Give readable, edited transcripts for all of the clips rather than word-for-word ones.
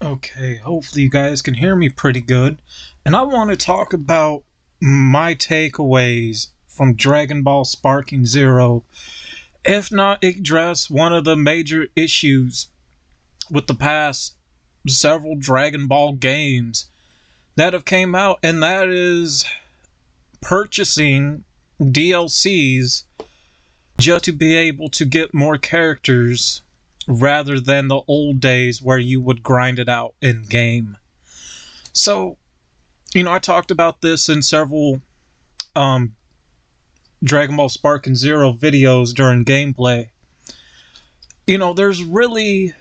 Okay, hopefully you guys can hear me pretty good. And I want to talk about my takeaways from Dragon Ball Sparking Zero. If not address one of the major issues with the past several Dragon Ball games that have came out, and that is purchasing DLCs just to be able to get more characters rather than the old days where you would grind it out in game. So, I talked about this in several Dragon Ball Sparking Zero videos during gameplay. There's really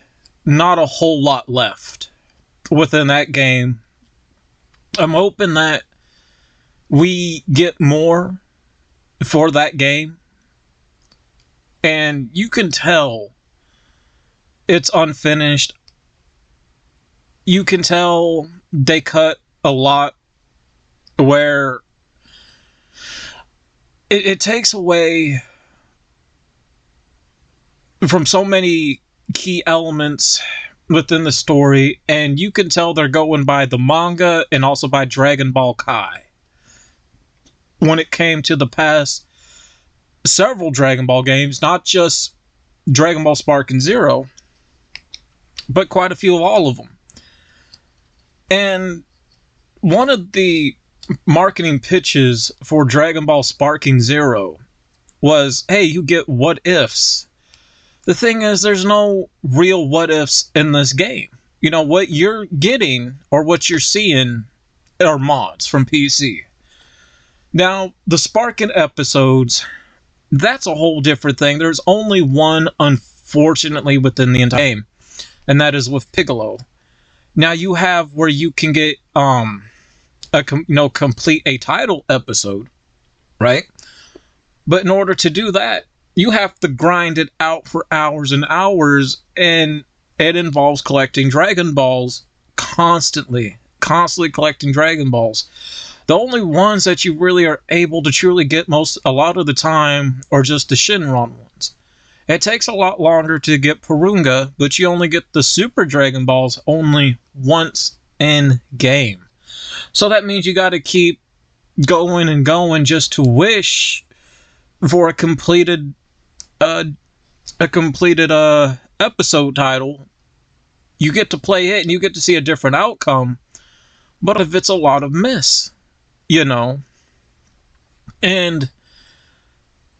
not a whole lot left within that game. I'm hoping that we get more for that game. And you can tell it's unfinished. You can tell they cut a lot where it takes away from so many key elements within the story, and you can tell they're going by the manga and also by Dragon Ball Kai. When it came to the past several Dragon Ball games, not just Dragon Ball Sparking Zero, but quite a few of all of them. And one of the marketing pitches for Dragon Ball Sparking Zero was, hey, you get what ifs. The thing is, there's no real what ifs in this game. What you're getting or what you're seeing are mods from PC. Now, the Sparking episodes, that's a whole different thing. There's only one, unfortunately, within the entire game, and that is with Piccolo. Now you have where you can get complete a title episode, right? But in order to do that, you have to grind it out for hours and hours, and it involves collecting Dragon Balls constantly collecting Dragon Balls. The only ones that you really are able to truly get a lot of the time are just the Shenron ones. It takes a lot longer to get Purunga, but you only get the Super Dragon Balls only once in game. So that means you got to keep going and going just to wish for a completed episode title. You get to play it and you get to see a different outcome, but if it's a lot of miss, and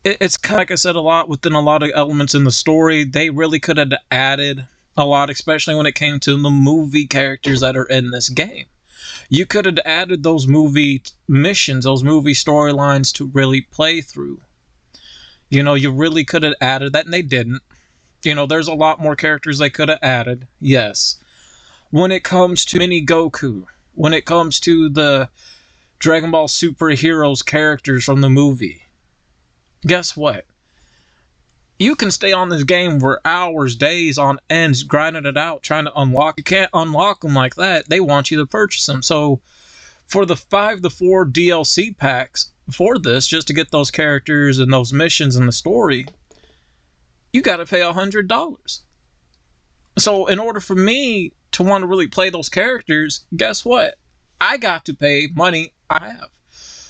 it's kind of, like I said, a lot within a lot of elements in the story. They really could have added a lot, especially when it came to the movie characters that are in this game. You could have added those movie missions, those movie storylines to really play through. You really could have added that, and they didn't. There's a lot more characters they could have added, yes. When it comes to Mini Goku, when it comes to the Dragon Ball Super Heroes characters from the movie, guess what? You can stay on this game for hours, days on ends, grinding it out, trying to unlock. You can't unlock them like that. They want you to purchase them. So for the 5 to 4 DLC packs for this, just to get those characters and those missions in the story, you got to pay $100. So in order for me to want to really play those characters, guess what? I got to pay money I have.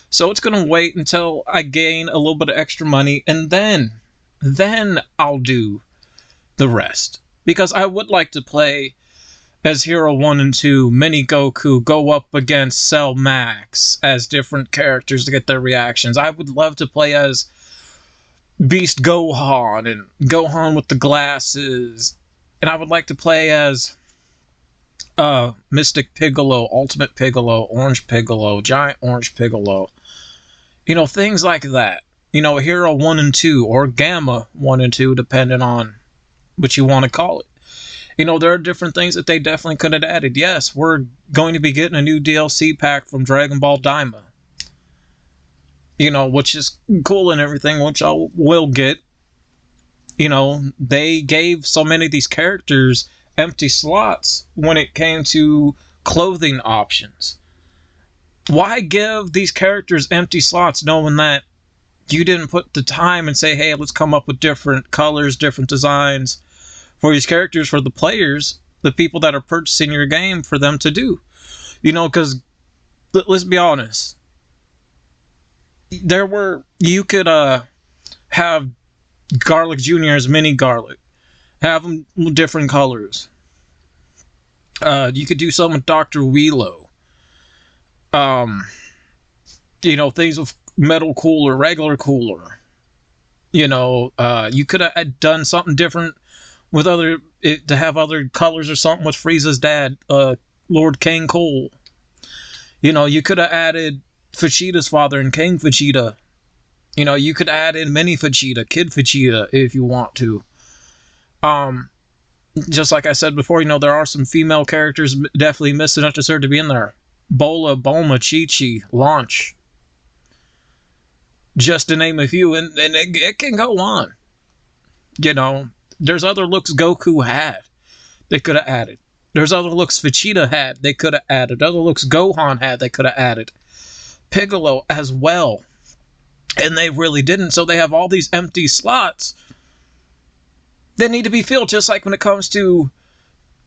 So it's going to wait until I gain a little bit of extra money, and then I'll do the rest. Because I would like to play as Hero 1 and 2, Mini Goku, go up against Cell Max as different characters to get their reactions. I would love to play as Beast Gohan and Gohan with the glasses. And I would like to play as Mystic Piccolo, Ultimate Piccolo, Orange Piccolo, Giant Orange Piccolo. Things like that. Hero 1 and 2, or Gamma 1 and 2, depending on what you want to call it. There are different things that they definitely could have added. Yes, we're going to be getting a new DLC pack from Dragon Ball Daima. Which is cool and everything, which I will get. They gave so many of these characters empty slots when it came to clothing options. Why give these characters empty slots knowing that you didn't put the time and say, hey, let's come up with different colors, different designs for these characters for the players, the people that are purchasing your game for them to do. Because let's be honest, you could have Garlic Jr. as mini Garlic, have them different colors. You could do something with Dr. Wheelo. Things with metal cooler, regular cooler. You could have done something different with to have other colors or something with Frieza's dad, Lord King Cole. You could have added Vegeta's father and King Vegeta. You could add in Mini Vegeta, Kid Vegeta if you want to. Just like I said before, there are some female characters definitely missing that deserve to be in there. Bola, Bulma, Chi-Chi, Launch. Just to name a few, and it can go on. There's other looks Goku had they could have added. There's other looks Vegeta had they could have added. Other looks Gohan had they could have added. Piccolo as well. And they really didn't. So they have all these empty slots that need to be filled, just like when it comes to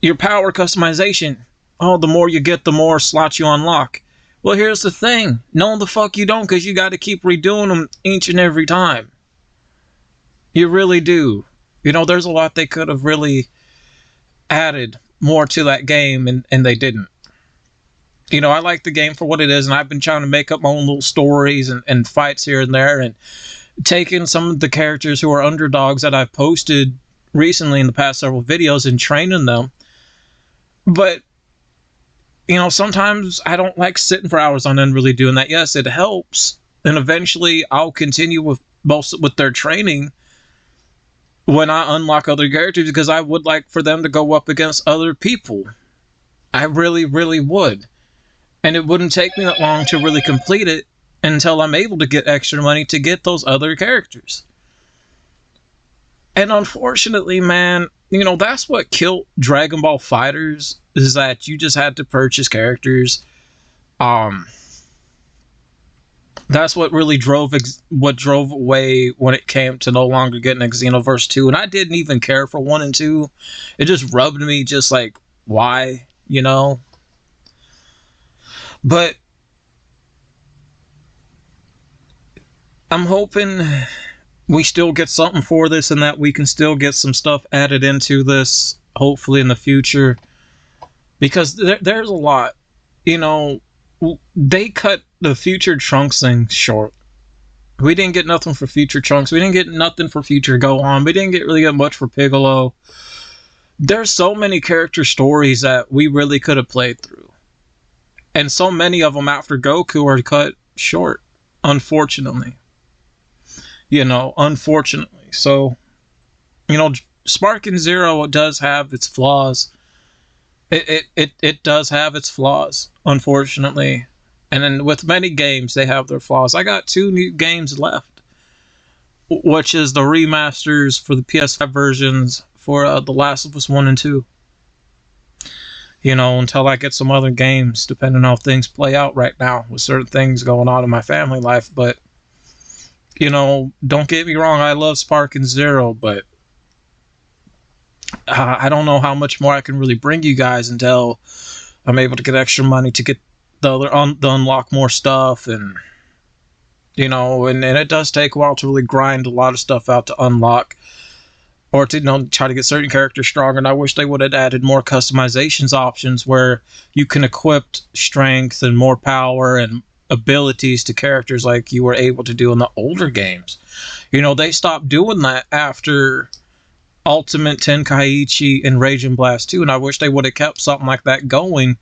your power customization. Oh, the more you get, the more slots you unlock. Well, here's the thing. No, the fuck you don't, because you got to keep redoing them each and every time. You really do. There's a lot they could have really added more to that game, and they didn't. I like the game for what it is, and I've been trying to make up my own little stories and fights here and there, and taking some of the characters who are underdogs that I've posted recently in the past several videos and training them. But sometimes I don't like sitting for hours on end really doing that. Yes, it helps, and eventually I'll continue with their training when I unlock other characters, because I would like for them to go up against other people. I really, really would. And it wouldn't take me that long to really complete it until I'm able to get extra money to get those other characters. And unfortunately, man, that's what killed Dragon Ball FighterZ, is that you just had to purchase characters. That's what really drove away when it came to no longer getting a Xenoverse 2. And I didn't even care for 1 and 2. It just rubbed me just like, why, But I'm hoping we still get something for this, and that we can still get some stuff added into this, hopefully in the future. Because there's a lot. They cut the Future Trunks thing short. We didn't get nothing for Future Trunks. We didn't get nothing for Future Gohan. We didn't really get much for Piccolo. There's so many character stories that we really could have played through. And so many of them after Goku are cut short, unfortunately. Unfortunately. So, Sparking Zero does have its flaws. It does have its flaws, unfortunately. And then with many games, they have their flaws. I got 2 new games left, which is the remasters for the PS5 versions for The Last of Us 1 and 2. Until I get some other games, depending on how things play out right now with certain things going on in my family life. But, don't get me wrong, I love Sparking Zero, but I don't know how much more I can really bring you guys until I'm able to get extra money to get to unlock more stuff, and and it does take a while to really grind a lot of stuff out to unlock, or to try to get certain characters stronger. And I wish they would have added more customizations options where you can equip strength and more power and abilities to characters like you were able to do in the older games. They stopped doing that after Ultimate Tenkaichi and Raging Blast 2, and I wish they would have kept something like that going,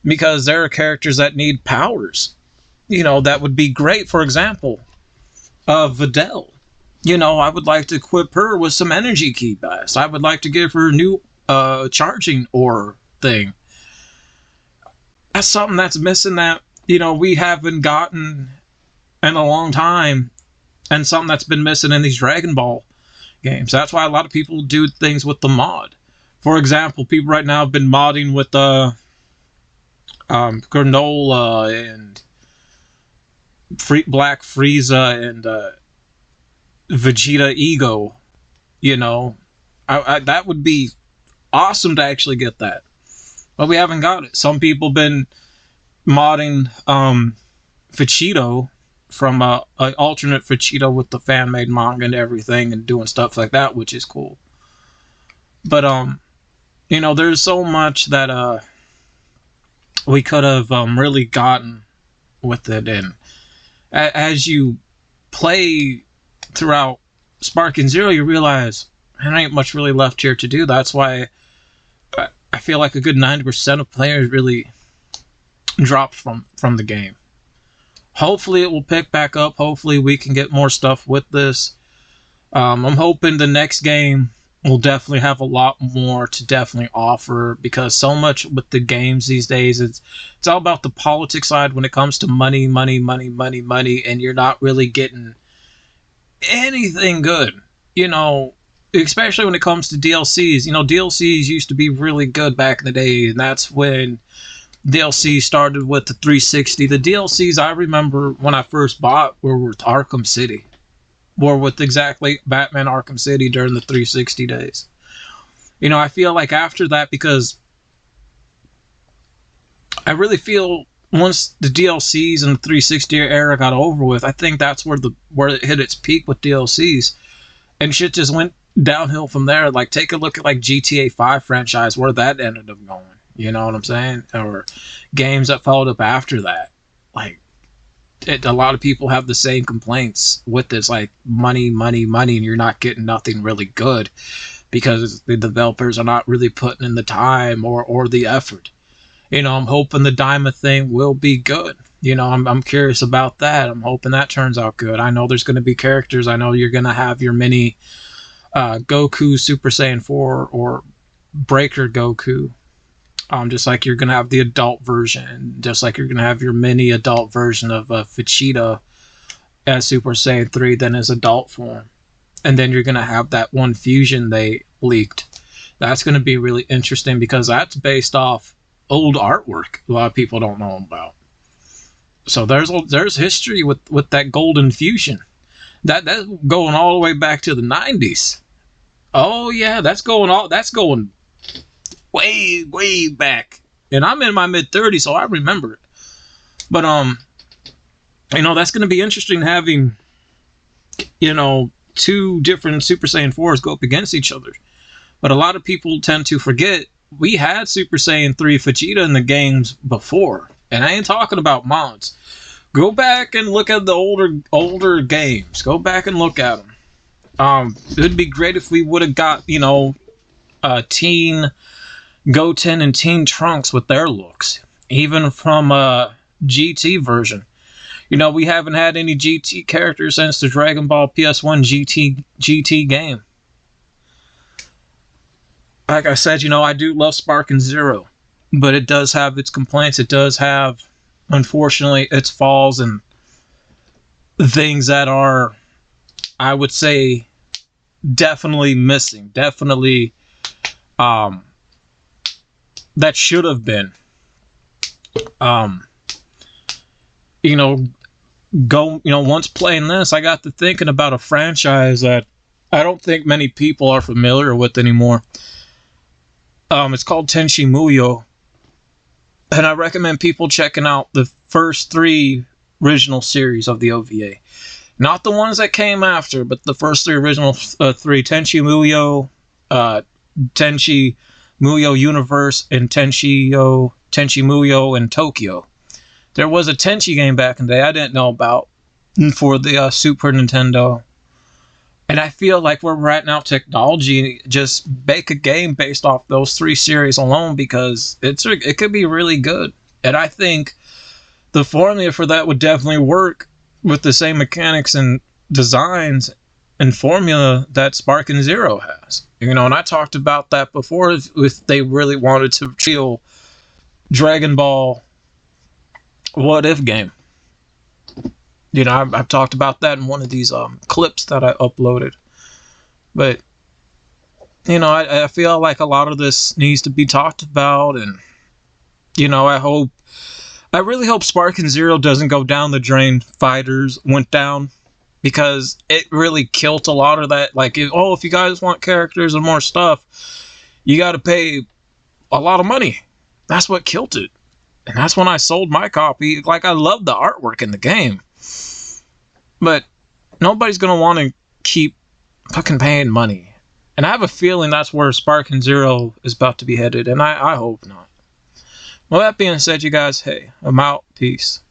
because there are characters that need powers. That would be great. For example, Videl. I would like to equip her with some energy key blast. I would like to give her a new charging ore thing. That's something that's missing that, we haven't gotten in a long time, and something that's been missing in these Dragon Ball games. That's why a lot of people do things with the mod. For example, people right now have been modding with Granola and Black Frieza and Vegeta Ego. That would be awesome to actually get that. But we haven't got it. Some people been modding Fuchito from a alternate Fuchito with the fan made manga and everything, and doing stuff like that, which is cool. But you know, there's so much that we could have really gotten with it, and as you play throughout Sparking Zero, you realize there ain't much really left here to do. That's why I feel like a good 90% of players really dropped from the game. Hopefully it will pick back up. Hopefully we can get more stuff with this. I'm hoping the next game will definitely have a lot more to definitely offer, because so much with the games these days, it's all about the politics side when it comes to money, money, money, money, money, and you're not really getting anything good, you know, especially when it comes to DLCs. You know, DLCs used to be really good back in the day, and that's when DLC started with the 360. The DLCs I remember when I first bought were with Arkham City, or with exactly Batman Arkham City during the 360 days. You know, I feel like after that, because I really feel once the DLCs and the 360 era got over with, I think that's where it hit its peak with DLCs, and shit just went downhill from there. Like, take a look at like GTA 5 franchise, where that ended up going. You know what I'm saying? Or games that followed up after that. Like, a lot of people have the same complaints with this, like money, money, money, and you're not getting nothing really good because the developers are not really putting in the time or the effort. You know, I'm hoping the Daima thing will be good. You know, I'm curious about that. I'm hoping that turns out good. I know there's going to be characters. I know you're going to have your mini Goku Super Saiyan 4 or Breaker Goku. Just like you're going to have the adult version, just like you're going to have your mini adult version of Vegeta as Super Saiyan 3, then as adult form. And then you're going to have that one fusion they leaked. That's going to be really interesting, because that's based off old artwork a lot of people don't know about. So there's history with that golden fusion. That's going all the way back to the 90s. Oh yeah, that's going way back, and I'm in my mid-30s, so I remember it. But you know, that's going to be interesting, having, you know, two different Super Saiyan 4s go up against each other. But a lot of people tend to forget we had Super Saiyan 3 Vegeta in the games before, and I ain't talking about mods. Go back and look at the older games. Go back and look at them. It'd be great if we would have got, you know, Teen Goten and Teen Trunks with their looks, even from a GT version. You know, we haven't had any GT characters since the Dragon Ball PS1 GT game. Like I said, you know, I do love Sparking Zero, but it does have its complaints. It does have, unfortunately, its falls and things that are, I would say, definitely missing. Definitely that should have been. You know, once playing this, I got to thinking about a franchise that I don't think many people are familiar with anymore. It's called Tenchi Muyo, and I recommend people checking out the first 3 original series of the OVA. Not the ones that came after, but the first 3 original 3, Tenchi Muyo, Tenchi Muyo Universe, and Tenchi Muyo in Tokyo. There was a Tenchi game back in the day I didn't know about for the Super Nintendo. And I feel like where we're at now, technology, just make a game based off those 3 series alone, because it could be really good. And I think the formula for that would definitely work with the same mechanics and designs and formula that Sparking Zero has. You know, and I talked about that before, if they really wanted to feel Dragon Ball What If game. You know, I've talked about that in one of these clips that I uploaded. But, you know, I feel like a lot of this needs to be talked about, and, you know, I really hope Sparking Zero doesn't go down the drain. Fighters went down, because it really killed a lot of that. Like, if you guys want characters and more stuff, you got to pay a lot of money. That's what killed it. And that's when I sold my copy. Like, I love the artwork in the game, but nobody's going to want to keep fucking paying money. And I have a feeling that's where Sparking Zero is about to be headed, and I hope not. Well, that being said, you guys, hey, I'm out. Peace.